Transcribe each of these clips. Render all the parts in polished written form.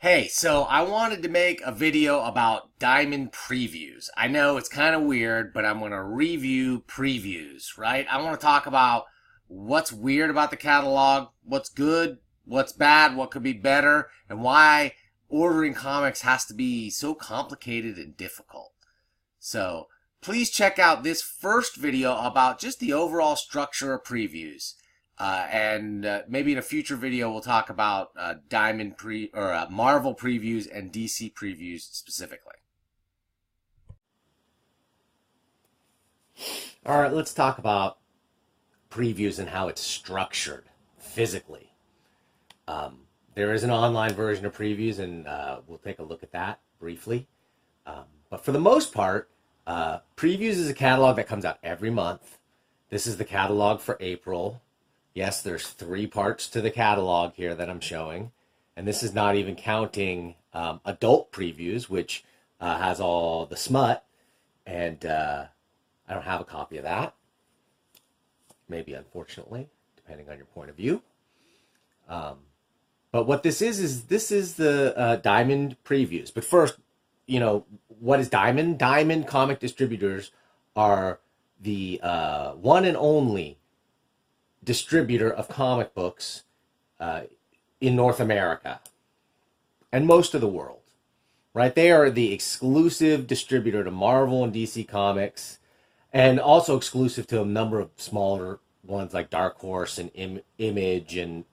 Hey, so I wanted to make a video about diamond previews. I know it's kind of weird, but I'm going to review previews, right? I want to talk about what's weird about the catalog, what's good, what's bad, what could be better, and why ordering comics has to be so complicated and difficult. So please check out this first video about just the overall structure of previews. And maybe in a future video we'll talk about Marvel previews and DC previews specifically. All right, let's talk about previews and how it's structured physically. There is an online version of previews, and we'll take a look at that briefly. But for the most part, previews is a catalog that comes out every month. This is the catalog for April. Yes, there's 3 parts to the catalog here that I'm showing. And this is not even counting adult previews, which has all the smut. And I don't have a copy of that. Maybe, unfortunately, depending on your point of view. But what this is this is the Diamond previews. But first, what is Diamond? Diamond Comic Distributors are the one and only distributor of comic books in North America and most of the world, right? They are the exclusive distributor to Marvel and DC Comics, and also exclusive to a number of smaller ones like Dark Horse and Image and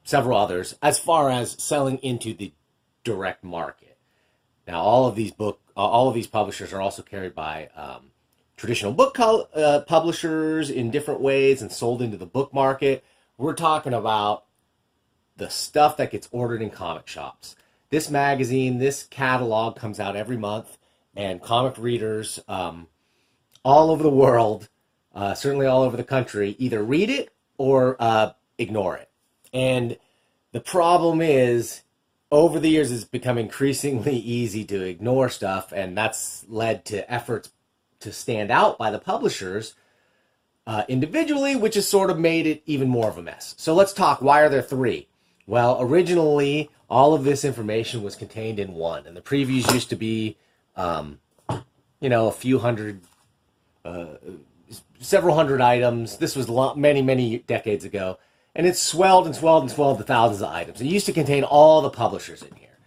several others, as far as selling into the direct market. Now, all of these publishers are also carried by traditional book publishers in different ways and sold into the book market. We're talking about the stuff that gets ordered in comic shops. This magazine, this catalog comes out every month, and comic readers all over the world, certainly all over the country, either read it or ignore it. And the problem is, over the years, it's become increasingly easy to ignore stuff, and that's led to efforts to stand out by the publishers individually, which has sort of made it even more of a mess. So let's talk, why are there 3? Well, originally, all of this information was contained in one, and the previews used to be, a few hundred, several hundred items. This was many, many decades ago, and it's swelled and swelled and swelled to thousands of items. It used to contain all the publishers in here.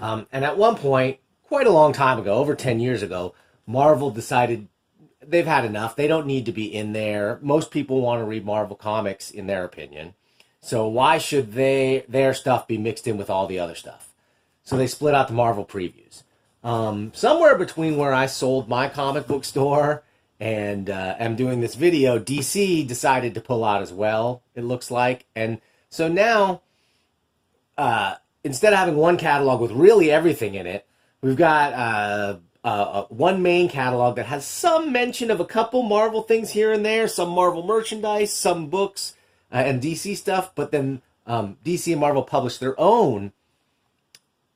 And at one point, quite a long time ago, over 10 years ago, Marvel decided they've had enough. They don't need to be in there. Most people want to read Marvel comics, in their opinion. So why should their stuff be mixed in with all the other stuff? So they split out the Marvel previews. Somewhere between where I sold my comic book store and am doing this video, DC decided to pull out as well, it looks like. And so now, instead of having one catalog with really everything in it, we've got one main catalog that has some mention of a couple Marvel things here and there, some Marvel merchandise, some books, and DC stuff, but then DC and Marvel publish their own,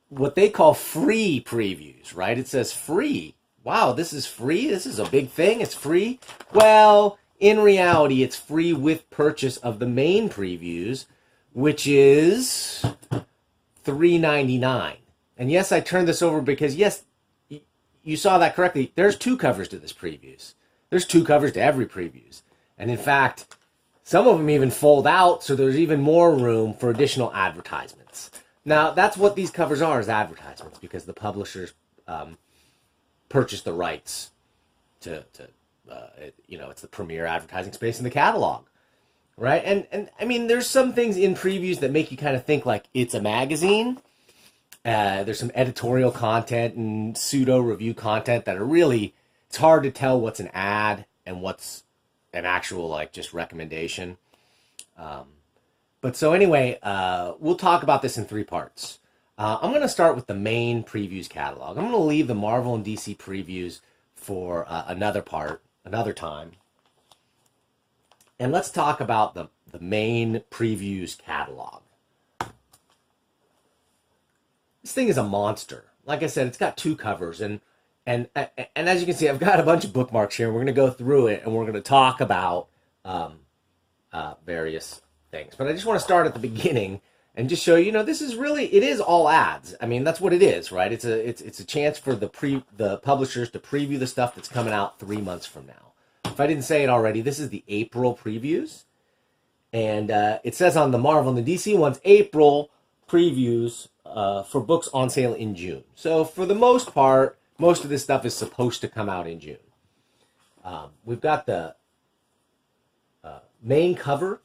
what they call free previews, right? It says free. Wow, this is free? This is a big thing? It's free? Well, in reality, it's free with purchase of the main previews, which is $3.99. And yes, I turned this over because, yes, you saw that correctly. There's 2 covers to this previews. There's 2 covers to every previews. And in fact, some of them even fold out, so there's even more room for additional advertisements. Now, that's what these covers are, is advertisements, because the publishers purchase the rights to it's the premier advertising space in the catalog, right? And I mean, there's some things in previews that make you kind of think like it's a magazine. There's some editorial content and pseudo-review content that are really, it's hard to tell what's an ad and what's an actual, like, just recommendation. But so anyway, we'll talk about this in 3 parts. I'm going to start with the main previews catalog. I'm going to leave the Marvel and DC previews for another time. And let's talk about the main previews catalog. This thing is a monster. Like I said, it's got 2 covers, and as you can see, I've got a bunch of bookmarks here. We're going to go through it, and we're going to talk about various things. But I just want to start at the beginning and just show you, this is really, it is all ads. I mean, that's what it is, right? It's a chance for the publishers to preview the stuff that's coming out 3 months from now. If I didn't say it already, this is the April previews, and it says on the Marvel and the DC ones, April previews for books on sale in June. So for the most part, most of this stuff is supposed to come out in June. We've got the main cover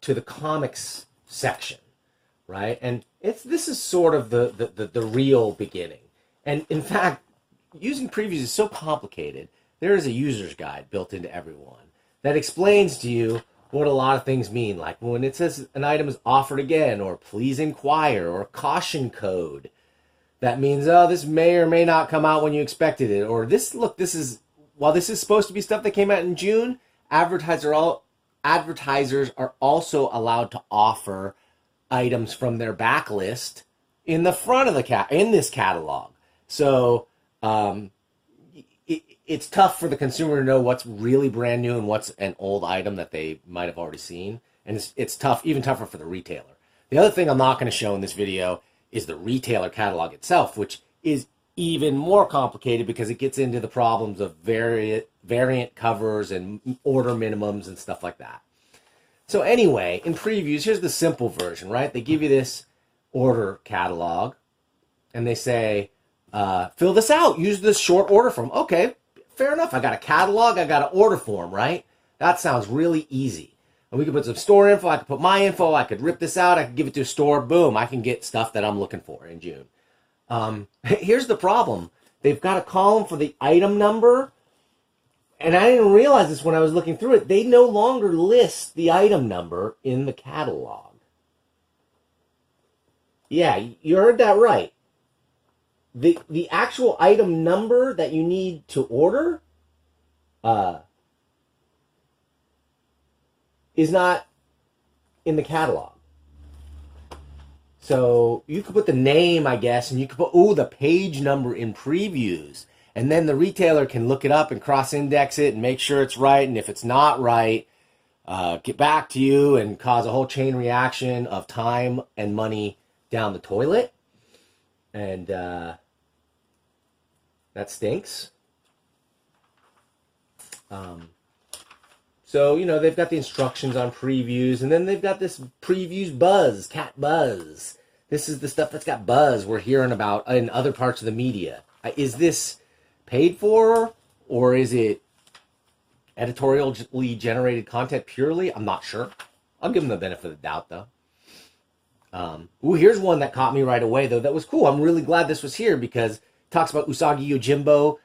to the comics section, right? And this is sort of the real beginning. And in fact, using previews is so complicated. There is a user's guide built into every one that explains to you what a lot of things mean. Like when it says an item is offered again, or please inquire, or caution code, that means, oh, this may or may not come out when you expected it. Or while this is supposed to be stuff that came out in June, advertisers are also allowed to offer items from their backlist in the front of in this catalog. So it's tough for the consumer to know what's really brand new and what's an old item that they might have already seen. And it's tough, even tougher for the retailer. The other thing I'm not going to show in this video is the retailer catalog itself, which is even more complicated because it gets into the problems of variant covers and order minimums and stuff like that. So anyway, in previews, here's the simple version, right? They give you this order catalog, and they say, fill this out, use this short order form. Okay, fair enough. I got a catalog, I got an order form, right? That sounds really easy. And we could put some store info, I could put my info, I could rip this out, I could give it to a store, boom, I can get stuff that I'm looking for in June. Here's the problem. They've got a column for the item number, and I didn't realize this when I was looking through it. They no longer list the item number in the catalog. Yeah, you heard that right. The actual item number that you need to order is not in the catalog. So you could put the name, I guess, and you could put, the page number in previews. And then the retailer can look it up and cross-index it and make sure it's right. And if it's not right, get back to you and cause a whole chain reaction of time and money down the toilet. And that stinks. So, they've got the instructions on previews, and then they've got this previews buzz, cat buzz. This is the stuff that's got buzz we're hearing about in other parts of the media. Is this paid for, or is it editorially generated content purely? I'm not sure. I'll give them the benefit of the doubt, though. Here's one that caught me right away, though. That was cool. I'm really glad this was here because it talks about Usagi Yojimbo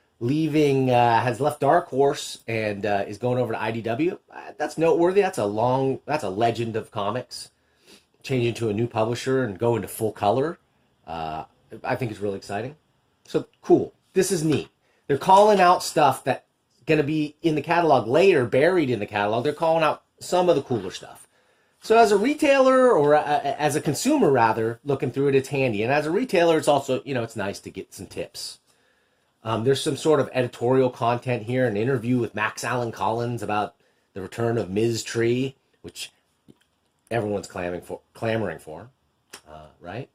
has left Dark Horse and is going over to IDW. That's noteworthy. That's a legend of comics. Changing to a new publisher and going to full color. I think it's really exciting. So cool. This is neat. They're calling out stuff that's going to be in the catalog later, buried in the catalog. They're calling out some of the cooler stuff. So as a retailer, or as a consumer rather, looking through it, it's handy. And as a retailer, it's also, it's nice to get some tips. There's some sort of editorial content here, an interview with Max Allan Collins about the return of Ms. Tree, which everyone's clamoring for, right?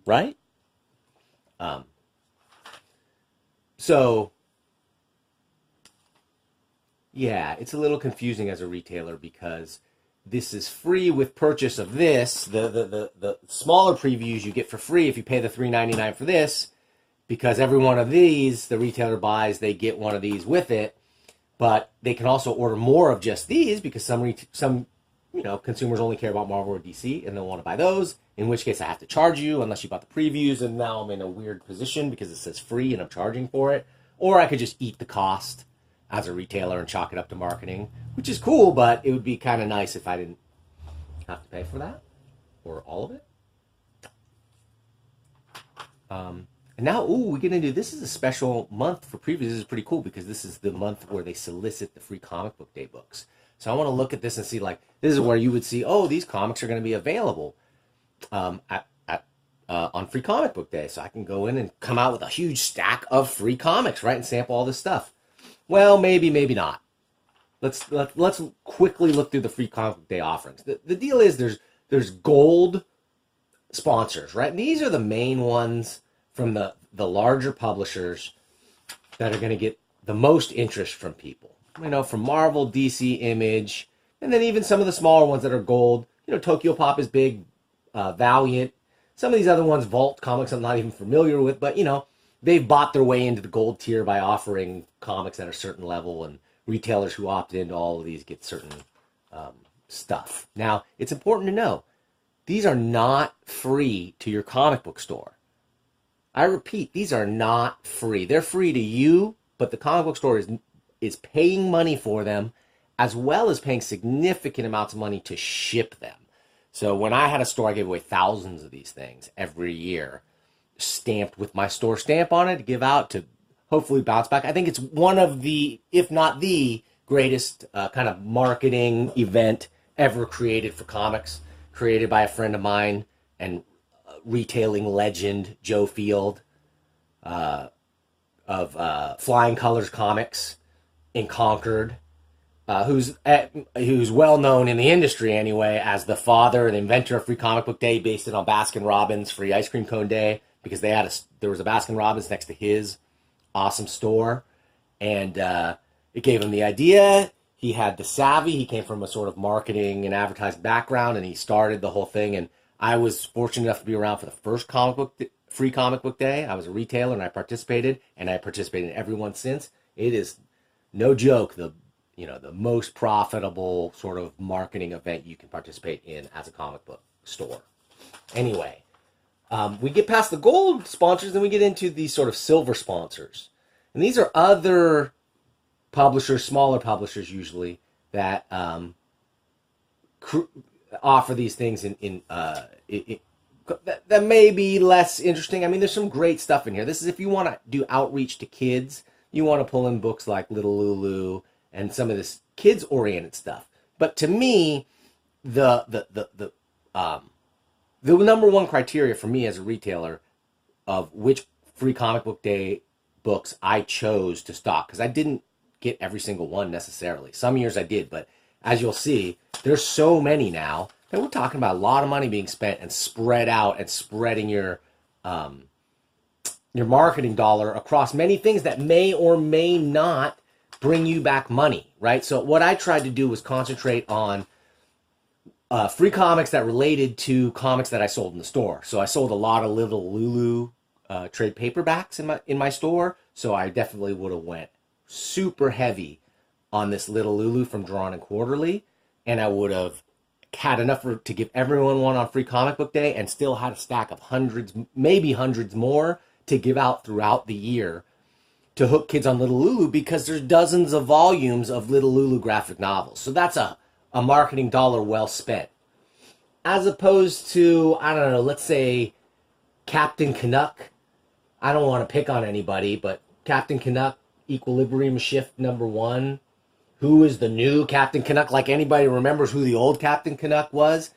Right? So, yeah, it's a little confusing as a retailer because this is free with purchase of this. The smaller previews you get for free if you pay the $3.99 for this, because every one of these the retailer buys, they get one of these with it. But they can also order more of just these because some consumers only care about Marvel or DC and they'll want to buy those, in which case I have to charge you unless you bought the previews, and now I'm in a weird position because it says free and I'm charging for it. Or I could just eat the cost as a retailer and chalk it up to marketing, which is cool, but it would be kind of nice if I didn't have to pay for that or all of it. And now, we get into, this is a special month for previews. This is pretty cool because this is the month where they solicit the free comic book day books. So I want to look at this and see, this is where you would see, these comics are going to be available on free comic book day. So I can go in and come out with a huge stack of free comics, right, and sample all this stuff. Well, maybe not. Let's quickly look through the free comic book day offerings. The deal is there's there's gold sponsors, right? And these are the main ones from the larger publishers that are going to get the most interest from people. You know, from Marvel, DC, Image, and then even some of the smaller ones that are gold. You know, Tokyo Pop is big, Valiant. Some of these other ones, Vault Comics, I'm not even familiar with, but, you know, they've bought their way into the gold tier by offering comics at a certain level, and retailers who opt into all of these get certain stuff. Now, it's important to know, these are not free to your comic book store. I repeat, these are not free. They're free to you, but the comic book store is paying money for them, as well as paying significant amounts of money to ship them. So when I had a store, I gave away thousands of these things every year, stamped with my store stamp on it to give out to hopefully bounce back. I think it's one of the, if not the greatest kind of marketing event ever created for comics, created by a friend of mine and retailing legend Joe Field of Flying Colors Comics in Concord. Who's well known in the industry anyway as the father and inventor of Free Comic Book Day, based it on Baskin Robbins Free Ice Cream Cone Day, because there was a Baskin Robbins next to his awesome store, and it gave him the idea. He had the savvy. He came from a sort of marketing and advertising background, and he started the whole thing. And I was fortunate enough to be around for the first Free Comic Book Day. I was a retailer, and I participated in every one since. It is no joke the most profitable sort of marketing event you can participate in as a comic book store. Anyway, we get past the gold sponsors, then we get into these sort of silver sponsors. And these are other publishers, smaller publishers usually, that offer these things that may be less interesting. I mean, there's some great stuff in here. This is if you want to do outreach to kids, you want to pull in books like Little Lulu, and some of this kids-oriented stuff. But to me, the number one criteria for me as a retailer of which Free Comic Book Day books I chose to stock, because I didn't get every single one necessarily. Some years I did, but as you'll see, there's so many now that we're talking about a lot of money being spent and spread out and spreading your marketing dollar across many things that may or may not bring you back money, right? So what I tried to do was concentrate on free comics that related to comics that I sold in the store. So I sold a lot of Little Lulu trade paperbacks in my store. So I definitely would have went super heavy on this Little Lulu from Drawn and Quarterly, and I would have had enough to give everyone one on Free Comic Book Day, and still had a stack of hundreds, maybe hundreds more to give out throughout the year to hook kids on Little Lulu, because there's dozens of volumes of Little Lulu graphic novels. So that's a marketing dollar well spent. As opposed to, I don't know, let's say Captain Canuck. I don't want to pick on anybody, but Captain Canuck, Equilibrium Shift #1. Who is the new Captain Canuck? Like, anybody remembers who the old Captain Canuck was?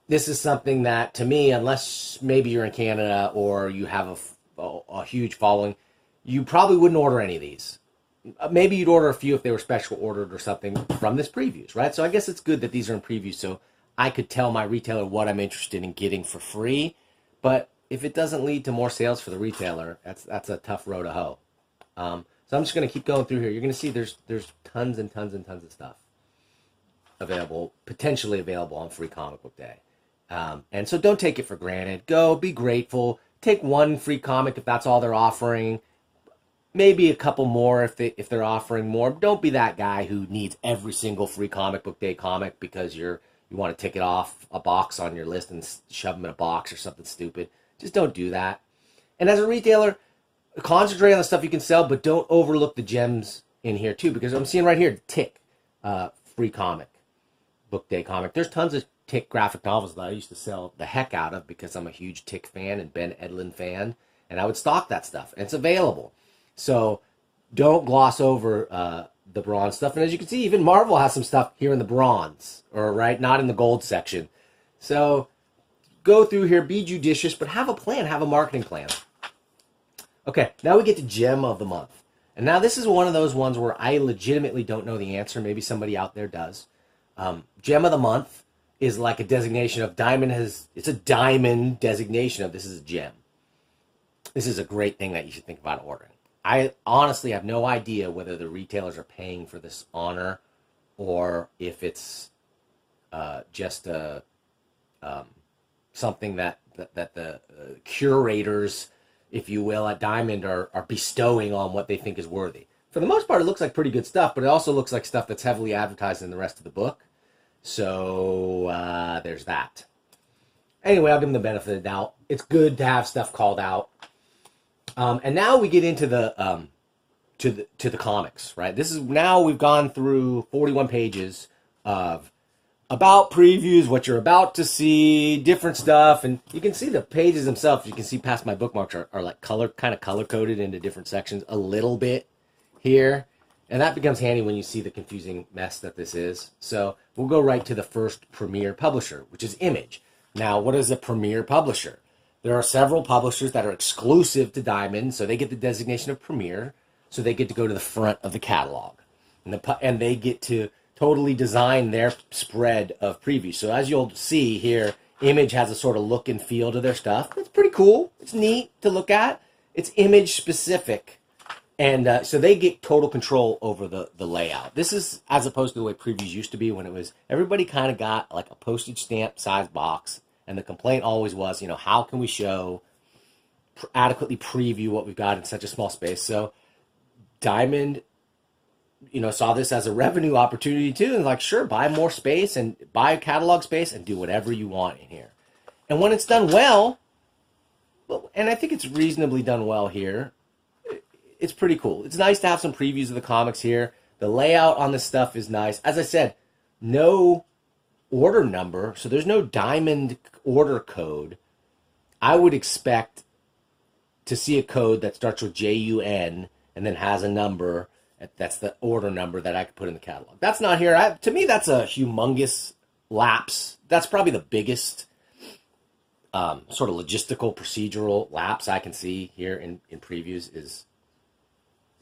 This is something that, to me, unless maybe you're in Canada or you have a huge following, you probably wouldn't order any of these. Maybe you'd order a few if they were special ordered or something from this previews, right? So I guess it's good that these are in previews so I could tell my retailer what I'm interested in getting for free. But if it doesn't lead to more sales for the retailer, that's a tough row to hoe. So I'm just going to keep going through here. You're going to see there's tons and tons and tons of stuff available, potentially available on Free Comic Book Day. And so don't take it for granted. Go, be grateful. Take one free comic if that's all they're offering. Maybe a couple more if they're offering more. Don't be that guy who needs every single Free Comic Book Day comic because you want to tick it off a box on your list and shove them in a box or something stupid. Just don't do that. And as a retailer, concentrate on the stuff you can sell, but don't overlook the gems in here too, because I'm seeing right here, Tick, Free Comic Book Day comic. There's tons of Tick graphic novels that I used to sell the heck out of because I'm a huge Tick fan and Ben Edlund fan, and I would stock that stuff, and it's available. So don't gloss over the bronze stuff. And as you can see, even Marvel has some stuff here in the bronze, or right, not in the gold section. So go through here, be judicious, but have a plan, have a marketing plan. Okay, now we get to Gem of the Month. And now this is one of those ones where I legitimately don't know the answer. Maybe somebody out there does. Gem of the Month is like a designation of Diamond it's a Diamond designation of this is a gem. This is a great thing that you should think about ordering. I honestly have no idea whether the retailers are paying for this honor or if it's just a something that the curators, if you will, at Diamond are bestowing on what they think is worthy. For the most part, it looks like pretty good stuff, but it also looks like stuff that's heavily advertised in the rest of the book. So there's that. Anyway, I'll give them the benefit of the doubt. It's good to have stuff called out. And now we get into the to the comics, right? This is now we've gone through 41 pages of about previews, what you're about to see, different stuff, and you can see the pages themselves. You can see past my bookmarks are like color coded into different sections a little bit here, and that becomes handy when you see the confusing mess that this is. So we'll go right to the first premier publisher, which is Image. Now, what is a premier publisher? There are several publishers that are exclusive to Diamond, so they get the designation of premier, so they get to go to the front of the catalog, and they get to totally design their spread of previews. So as you'll see here, Image has a sort of look and feel to their stuff. It's pretty cool. It's neat to look at. It's Image specific. And so they get total control over the layout. This is as opposed to the way previews used to be when it was, everybody kind of got like a postage stamp size box. And the complaint always was, how can we show, adequately preview what we've got in such a small space? So Diamond saw this as a revenue opportunity too, and like, sure, buy more space and buy catalog space and do whatever you want in here. And when it's done well, and I think it's reasonably done well here, it's pretty cool. It's nice to have some previews of the comics here. The layout on this stuff is nice. As I said, no order number, so there's no Diamond order code. I would expect to see a code that starts with JUN and then has a number. That's the order number that I could put in the catalog. That's not here. To me, that's a humongous lapse. That's probably the biggest sort of logistical, procedural lapse I can see here in previews is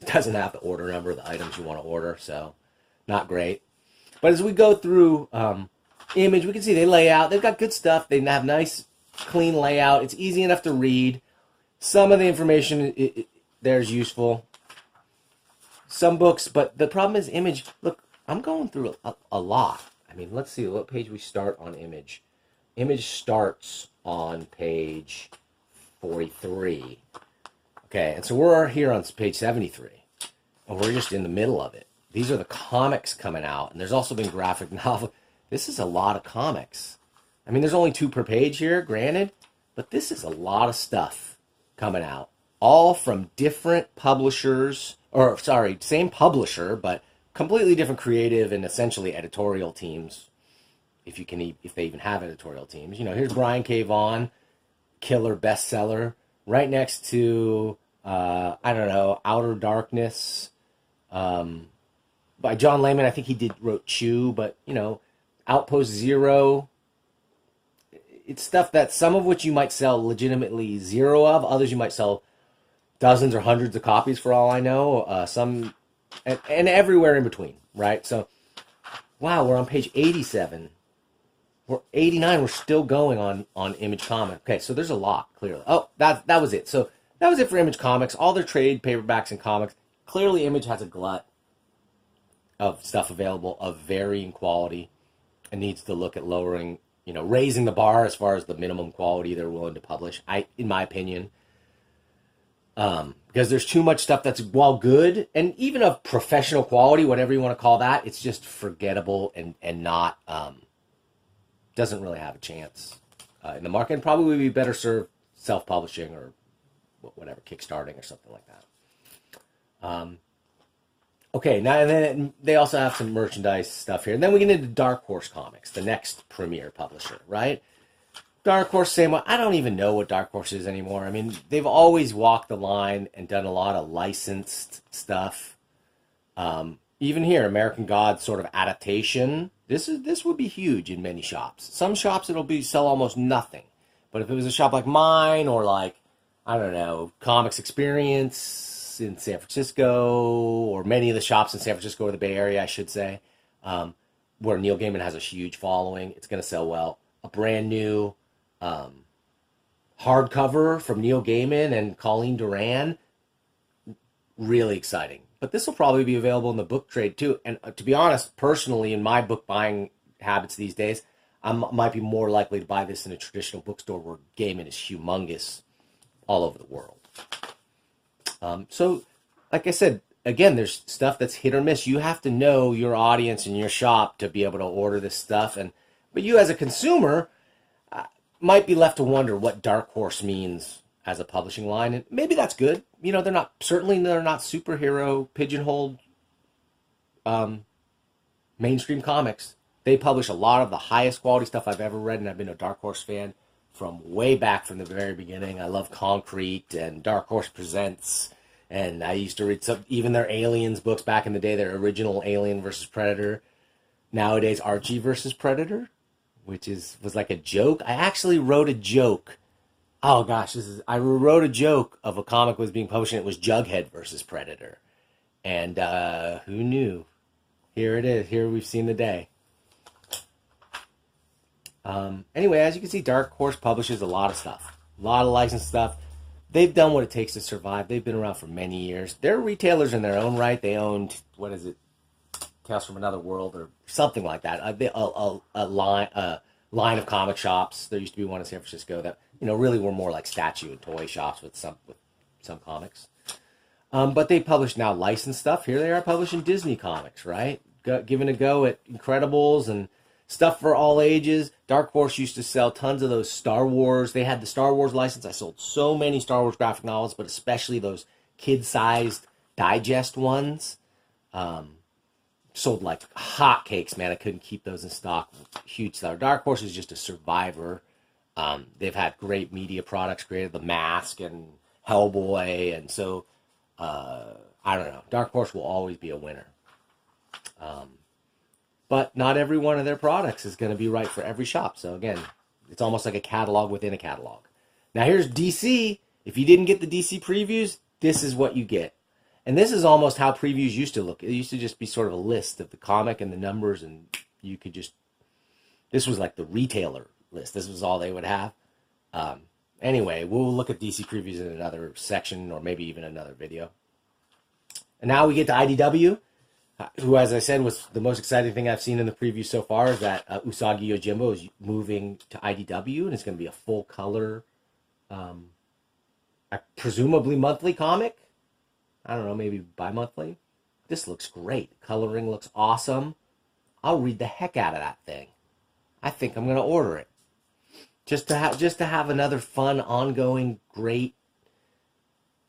it doesn't have the order number of the items you want to order, so not great. But as we go through Image, we can see they lay out. They've got good stuff. They have nice, clean layout. It's easy enough to read. Some of the information there is useful. Some books, but the problem is Image. Look, I'm going through a lot. I mean, let's see what page we start on Image. Image starts on page 43. Okay, and so we're here on page 73, and we're just in the middle of it. These are the comics coming out, and there's also been graphic novel. This is a lot of comics. I mean, there's only 2 per page here, granted, but this is a lot of stuff coming out, all from different publishers. Or, sorry, same publisher, but completely different creative and essentially editorial teams, if they even have editorial teams. Here's Brian K. Vaughan, killer bestseller, right next to, Outer Darkness, by John Layman. I think he wrote Chew, but, Outpost Zero. It's stuff that some of which you might sell legitimately 0 of, others you might sell dozens or hundreds of copies for all I know, some, and everywhere in between, right? So, wow, we're on page 87. We're 89, we're still going on Image Comics. Okay, so there's a lot, clearly. Oh, that was it. So that was it for Image Comics. All their trade paperbacks and comics. Clearly, Image has a glut of stuff available of varying quality and needs to look at lowering, raising the bar as far as the minimum quality they're willing to publish, in my opinion. Because there's too much stuff that's, while good, and even of professional quality, whatever you want to call that, it's just forgettable and not, doesn't really have a chance in the market, and probably would be better served self-publishing or whatever, kickstarting or something like that. Okay, now and then they also have some merchandise stuff here. And then we get into Dark Horse Comics, the next premier publisher, right? Dark Horse, same way. I don't even know what Dark Horse is anymore. I mean, they've always walked the line and done a lot of licensed stuff. Even here, American Gods sort of adaptation. This would be huge in many shops. Some shops it'll sell almost nothing. But if it was a shop like mine or like, I don't know, Comics Experience in San Francisco, or many of the shops in San Francisco or the Bay Area, I should say, where Neil Gaiman has a huge following. It's going to sell well. A brand new hardcover from Neil Gaiman and Colleen Doran. Really exciting. But this will probably be available in the book trade too. And to be honest, personally, in my book buying habits these days, I might be more likely to buy this in a traditional bookstore where Gaiman is humongous all over the world. So, like I said, again, there's stuff that's hit or miss. You have to know your audience and your shop to be able to order this stuff. But you as a consumer might be left to wonder what Dark Horse means as a publishing line. And maybe that's good. You know, they're not superhero pigeonholed mainstream comics. They publish a lot of the highest quality stuff I've ever read, and I've been a Dark Horse fan from way back from the very beginning. I love Concrete and Dark Horse Presents, and I used to read even their Aliens books back in the day, their original Alien versus Predator. Nowadays, Archie versus Predator, which was like a joke. I actually wrote a joke. Oh gosh, I wrote a joke of a comic was being published, and it was Jughead versus Predator. And who knew? Here it is. Here we've seen the day. Anyway, as you can see, Dark Horse publishes a lot of stuff. A lot of licensed stuff. They've done what it takes to survive. They've been around for many years. They're retailers in their own right. They owned, what is it? Tales from Another World or something like that. A line of comic shops. There used to be one in San Francisco that, really were more like statue and toy shops with some comics. But they publish now licensed stuff. Here they are publishing Disney comics, right? Giving a go at Incredibles and stuff for all ages. Dark Horse used to sell tons of those Star Wars. They had the Star Wars license. I sold so many Star Wars graphic novels, but especially those kid-sized digest ones. Sold like hotcakes, man. I couldn't keep those in stock. Huge seller. Dark Horse is just a survivor. They've had great media products created, The Mask and Hellboy, and so I don't know. Dark Horse will always be a winner. But not every one of their products is going to be right for every shop. So again, it's almost like a catalog within a catalog. Now here's DC. If you didn't get the DC previews, this is what you get. And this is almost how previews used to look. It used to just be sort of a list of the comic and the numbers, and you could just... This was like the retailer list. This was all they would have. Anyway, we'll look at DC previews in another section or maybe even another video. And now we get to IDW, who, as I said, was the most exciting thing I've seen in the preview so far, is that Usagi Yojimbo is moving to IDW, and it's going to be a full-color, presumably monthly comic. I don't know, maybe bi-monthly. This looks great. Coloring looks awesome. I'll read the heck out of that thing. I think I'm going to order it. Just to have another fun, ongoing, great,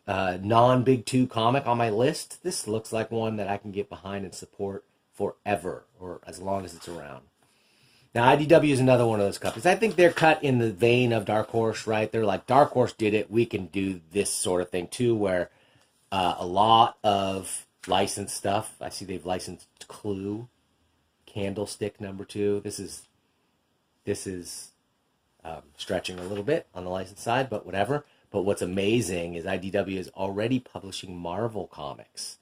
non-Big Two comic on my list. This looks like one that I can get behind and support forever, or as long as it's around. Now, IDW is another one of those companies. I think they're cut in the vein of Dark Horse, right? They're like, Dark Horse did it, we can do this sort of thing too, where a lot of licensed stuff. I see they've licensed Clue, Candlestick #2. This is stretching a little bit on the license side, but whatever. But what's amazing is IDW is already publishing Marvel comics.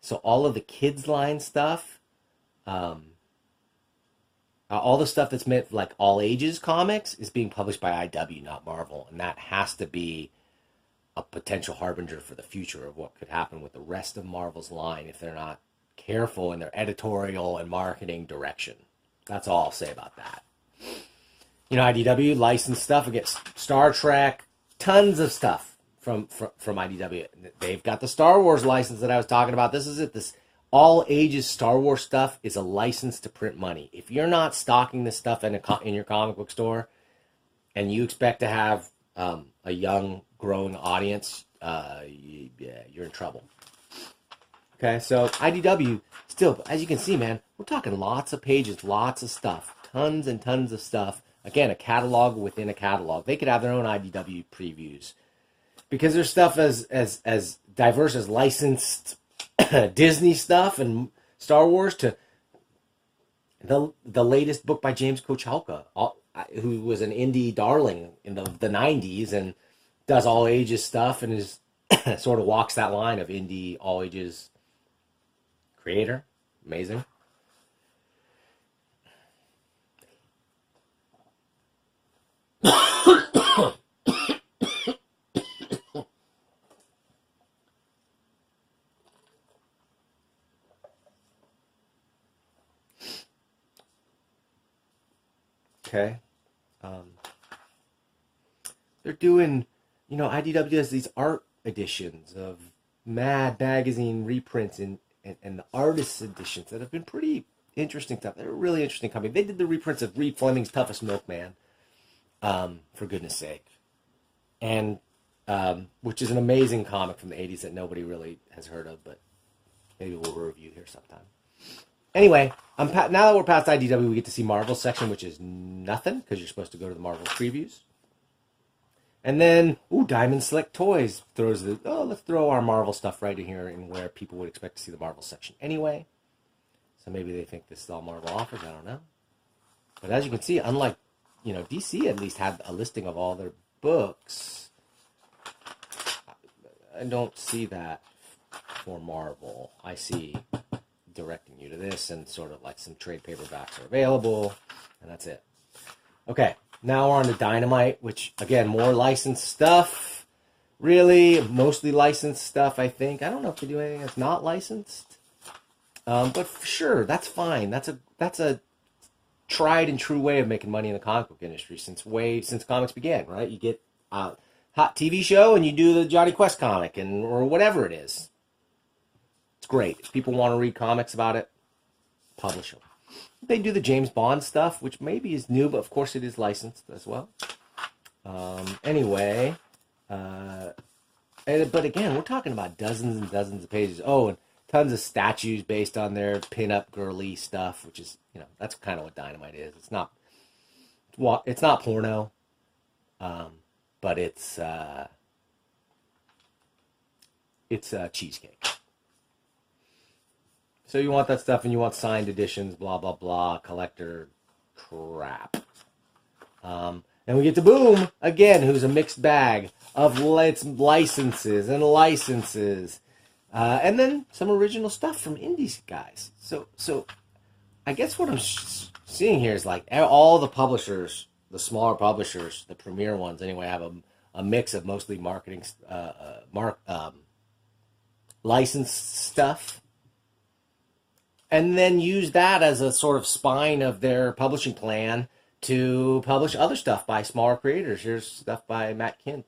So all of the kids line stuff, all the stuff that's meant like all ages comics is being published by IDW, not Marvel. And that has to be a potential harbinger for the future of what could happen with the rest of Marvel's line if they're not careful in their editorial and marketing direction. That's all I'll say about that. IDW licensed stuff against Star Trek, tons of stuff from IDW. They've got the Star Wars license that I was talking about. This is it. This all ages Star Wars stuff is a license to print money. If you're not stocking this stuff in your comic book store, and you expect to have a young growing audience, you're in trouble. Okay, so IDW still, as you can see, man, we're talking lots of pages, lots of stuff, tons and tons of stuff. Again, a catalog within a catalog. They could have their own IDW previews because there's stuff as diverse as licensed Disney stuff and Star Wars to the latest book by James Kochalka, who was an indie darling in the 90s and does all ages stuff and is sort of walks that line of indie, all ages creator. Amazing. Okay. Um, they're doing, IDW does these art editions of Mad Magazine reprints and the artist editions that have been pretty interesting stuff. They're a really interesting company. They did the reprints of Reed Fleming's Toughest Milkman, for goodness sake. And which is an amazing comic from the 80s that nobody really has heard of, but maybe we'll review here sometime. Anyway, now that we're past IDW, we get to see Marvel's section, which is nothing, because you're supposed to go to the Marvel previews. And then, Diamond Select Toys throws let's throw our Marvel stuff right in here and where people would expect to see the Marvel section anyway. So maybe they think this is all Marvel offers, I don't know. But as you can see, unlike, DC at least had a listing of all their books, I don't see that for Marvel. I see directing you to this and sort of like some trade paperbacks are available, and that's it. Okay, now we're on to Dynamite, which, again, more licensed stuff. Really, mostly licensed stuff, I think. I don't know if they do anything that's not licensed. But for sure, that's fine. That's a tried and true way of making money in the comic book industry since comics began, right? You get a hot TV show and you do the Johnny Quest comic or whatever it is. It's great. If people want to read comics about it, publish them. They do the James Bond stuff, which maybe is new, but of course it is licensed as well. Anyway, but again, we're talking about dozens and dozens of pages. Oh, and tons of statues based on their pin-up girly stuff, which is, that's kind of what Dynamite is. It's not porno, but it's cheesecake. So you want that stuff and you want signed editions, blah, blah, blah, collector crap. And we get to Boom, again, who's a mixed bag of licenses. And then some original stuff from indie guys. So I guess what I'm seeing here is like all the publishers, the smaller publishers, the premier ones anyway, have a mix of mostly marketing, licensed stuff. And then use that as a sort of spine of their publishing plan to publish other stuff by smaller creators. Here's stuff by Matt Kint.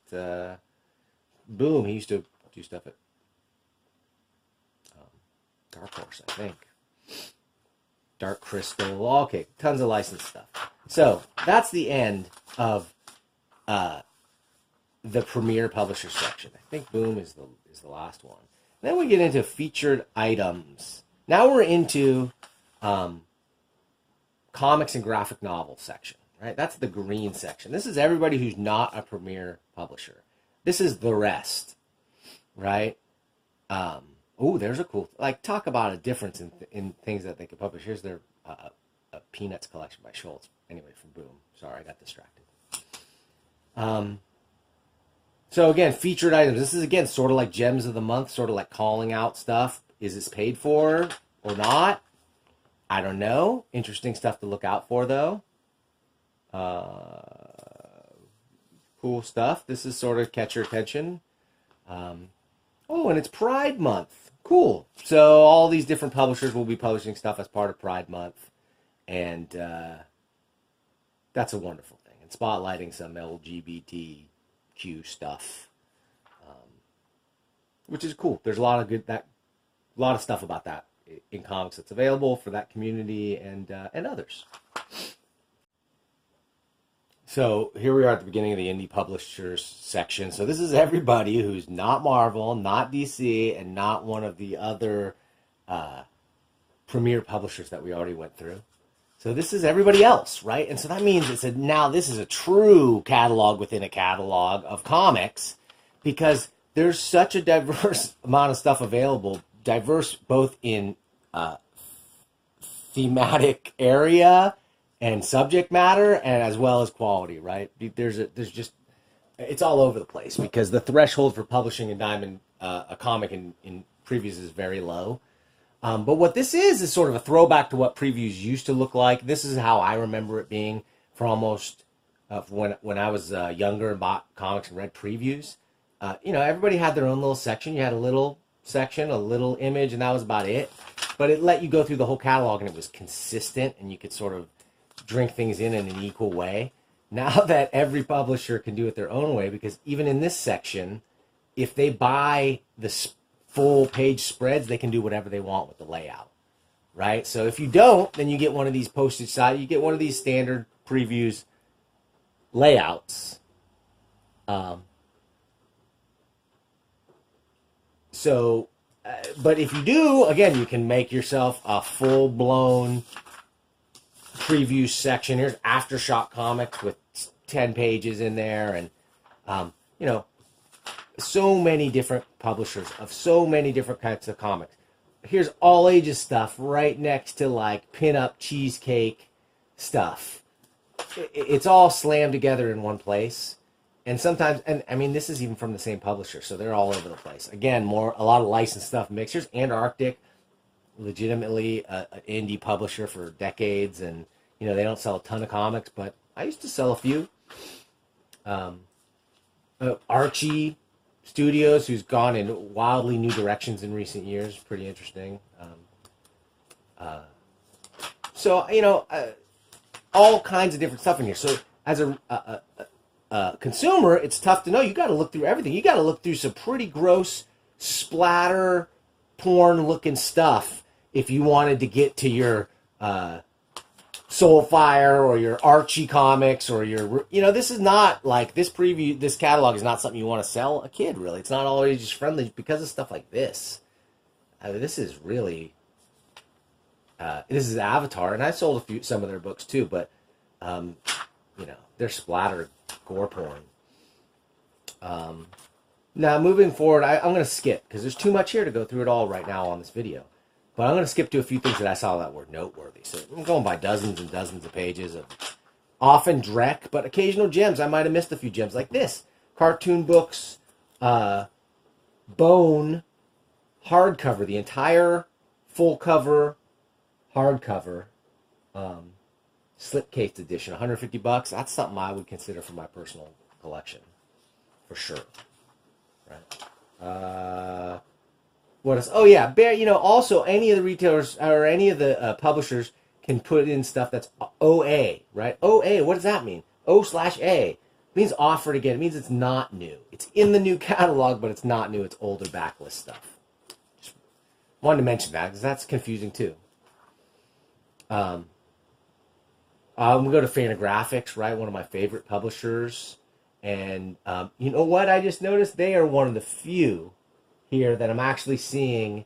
Boom, he used to do stuff at Dark Horse, I think. Dark Crystal. Okay, tons of licensed stuff. So that's the end of the premier publisher section. I think Boom is the last one. Then we get into featured items. Now we're into comics and graphic novel section, right? That's the green section. This is everybody who's not a premier publisher. This is the rest, right? There's a cool, talk about a difference in things that they could publish. Here's their Peanuts collection by Schultz. Anyway, from Boom. Sorry, I got distracted. So again, featured items. This is, again, sort of like Gems of the Month, sort of like calling out stuff. Is this paid for or not? I don't know. Interesting stuff to look out for, though. Cool stuff. This is sort of catch your attention. And it's Pride Month. Cool. So all these different publishers will be publishing stuff as part of Pride Month. And that's a wonderful thing. And spotlighting some LGBTQ stuff, which is cool. There's a lot of stuff about that in comics that's available for that community and others. So here we are at the beginning of the indie publishers section. So this is everybody who's not Marvel, not DC, and not one of the other premier publishers that we already went through. So this is everybody else, right? And so that means now this is a true catalog within a catalog of comics, because there's such a diverse amount of stuff available, diverse both in thematic area and subject matter, and as well as quality, right? It's all over the place, because the threshold for publishing a comic in previews is very low. But what this is sort of a throwback to what previews used to look like. This is how I remember it being for almost of when I was younger and bought comics and read previews. Everybody had their own little section. You had a little section, a little image, and that was about it. But it let you go through the whole catalog, and it was consistent, and you could sort of drink things in an equal way. Now that every publisher can do it their own way, because even in this section, if they buy the full page spreads, they can do whatever they want with the layout, right? So if you don't, then you get one of these postage size, you get one of these standard previews layouts. But if you do, again, you can make yourself a full-blown preview section. Here's Aftershock Comics with 10 pages in there, and so many different publishers of so many different kinds of comics. Here's all ages stuff right next to like pin-up cheesecake stuff. It's all slammed together in one place. And sometimes, and I mean, this is even from the same publisher, so they're all over the place. Again, a lot of licensed stuff mixers. Antarctic, legitimately an indie publisher for decades, and they don't sell a ton of comics, but I used to sell a few. Archie Studios, who's gone in wildly new directions in recent years, pretty interesting. All kinds of different stuff in here. So as a consumer, it's tough to know. You got to look through everything. You got to look through some pretty gross splatter porn looking stuff if you wanted to get to your Soulfire or your Archie comics or your, this is not like this catalog is not something you want to sell a kid, really. It's not always just friendly because of stuff like this. This is really, this is Avatar, and I sold some of their books too, but, they're splatter gore porn. Now, moving forward, I'm going to skip, because there's too much here to go through it all right now on this video. But I'm going to skip to a few things that I saw that were noteworthy. So I'm going by dozens and dozens of pages of often dreck, but occasional gems. I might have missed a few gems like this. Cartoon books, Bone, hardcover, the entire full cover hardcover, slipcase edition, $150. That's something I would consider for my personal collection, for sure. Right. What else? Oh yeah, also any of the retailers or any of the publishers can put in stuff that's OA, right? OA, what does that mean? O/A. It means offered again. It means it's not new. It's in the new catalog, but it's not new. It's older backlist stuff. Just wanted to mention that because that's confusing too. We go to Fantagraphics, right? One of my favorite publishers. And you know what? I just noticed they are one of the few here that I'm actually seeing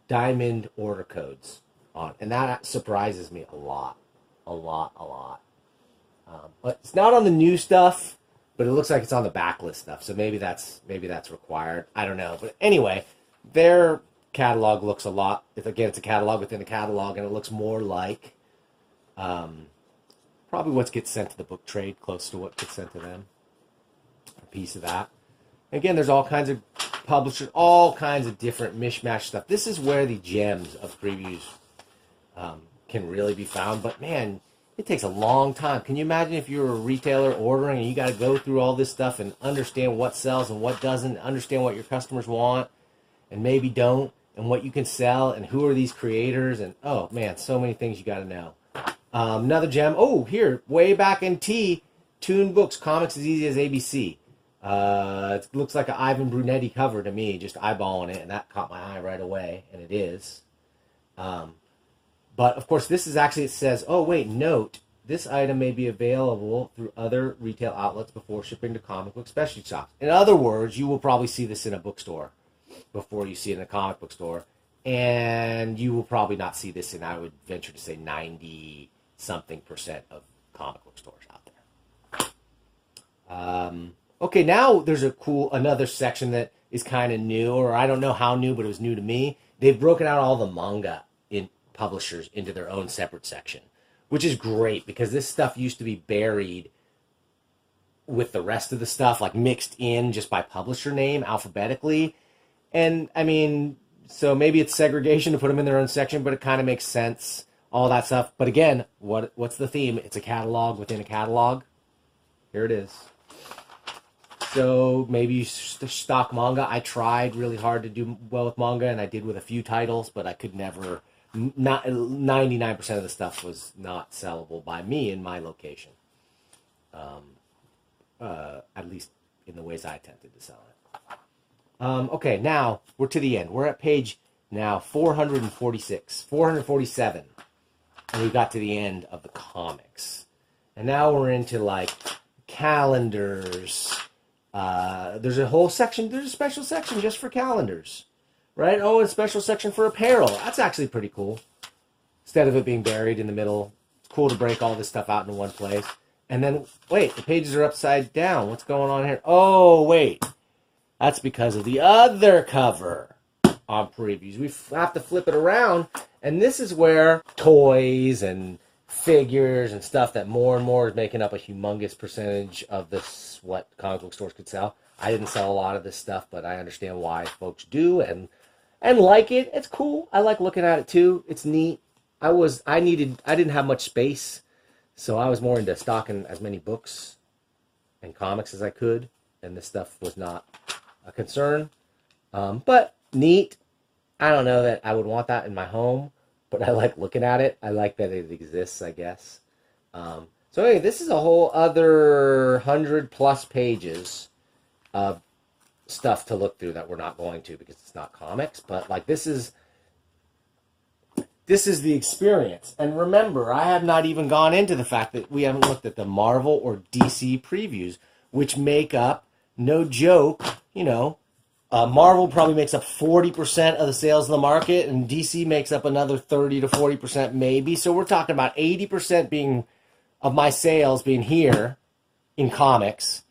diamond order codes on. And that surprises me a lot. But it's not on the new stuff, but it looks like it's on the backlist stuff. So maybe that's required. I don't know. But anyway, their catalog looks a lot. Again, it's a catalog within a catalog, and it looks more like probably what gets sent to the book trade, close to what gets sent to them. A piece of that. Again, there's all kinds of publishers, all kinds of different mishmash stuff. This is where the gems of previews can really be found. But man, it takes a long time. Can you imagine if you're a retailer ordering and you got to go through all this stuff and understand what sells and what doesn't, understand what your customers want and maybe don't, and what you can sell and who are these creators, and oh man, so many things you got to know. Another gem. Oh, here, way back in T, Toon Books, Comics as Easy as ABC. It looks like an Ivan Brunetti cover to me, just eyeballing it, and that caught my eye right away, and it is. But, of course, this is actually, it says, oh, wait, note, this item may be available through other retail outlets before shipping to comic book specialty shops. In other words, you will probably see this in a bookstore before you see it in a comic book store, and you will probably not see this in, I would venture to say, 90-something% of comic book stores out there. Okay, now there's another section that is kind of new, or I don't know how new, but it was new to me. They've broken out all the manga in publishers into their own separate section, which is great because this stuff used to be buried with the rest of the stuff, like mixed in just by publisher name alphabetically. And I mean, so maybe it's segregation to put them in their own section, but it kind of makes sense, all that stuff. But again, what's the theme? It's a catalog within a catalog. Here it is. So maybe stock manga. I tried really hard to do well with manga, and I did with a few titles, but I could never. Not 99% of the stuff was not sellable by me in my location. At least in the ways I attempted to sell it. Okay, now we're to the end. We're at page now 447, and we got to the end of the comics. And now we're into like calendars. There's a whole section. There's a special section just for calendars, right? Oh, and a special section for apparel. That's actually pretty cool. Instead of it being buried in the middle, it's cool to break all this stuff out in one place. And then, wait, the pages are upside down. What's going on here? Oh, wait. That's because of the other cover on previews. We have to flip it around. And this is where toys and figures and stuff that more and more is making up a humongous percentage of this, what comic book stores could sell. I didn't sell a lot of this stuff, but I understand why folks do and like it. It's cool. I like looking at it too. It's neat. I didn't have much space, so I was more into stocking as many books and comics as I could, and this stuff was not a concern. But neat. I don't know that I would want that in my home, but I like looking at it. I like that it exists, I guess. So anyway, this is a whole other 100+ pages of stuff to look through that we're not going to because it's not comics. But like this is the experience. And remember, I have not even gone into the fact that we haven't looked at the Marvel or DC previews, which make up, no joke, Marvel probably makes up 40% of the sales of the market, and DC makes up another 30 to 40% maybe. So we're talking about 80% of my sales being here in comics,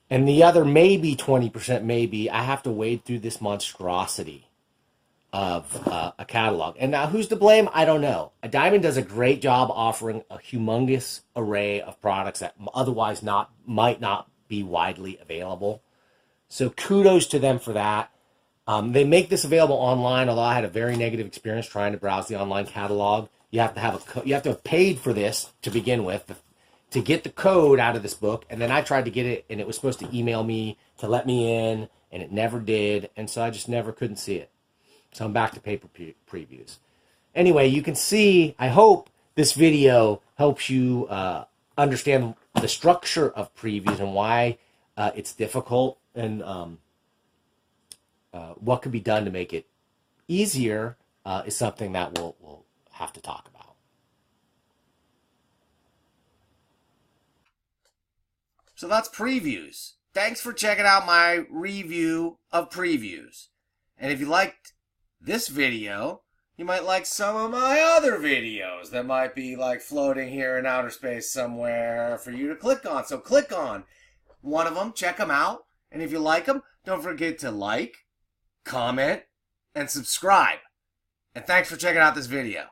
and the other maybe 20% maybe I have to wade through this monstrosity of a catalog. And now who's to blame? I don't know. Diamond does a great job offering a humongous array of products that otherwise might not be widely available. So kudos to them for that. They make this available online, although I had a very negative experience trying to browse the online catalog. You have to have paid for this to begin with to get the code out of this book, and then I tried to get it, and it was supposed to email me to let me in, and it never did, and so I just never couldn't see it. So I'm back to paper previews. Anyway, you can see, I hope this video helps you understand the structure of previews and why it's difficult, and what could be done to make it easier is something that we'll have to talk about. So that's previews. Thanks for checking out my review of previews. And if you liked this video, you might like some of my other videos that might be like floating here in outer space somewhere for you to click on. So click on one of them, check them out. And if you like them, don't forget to like, comment, and subscribe. And thanks for checking out this video.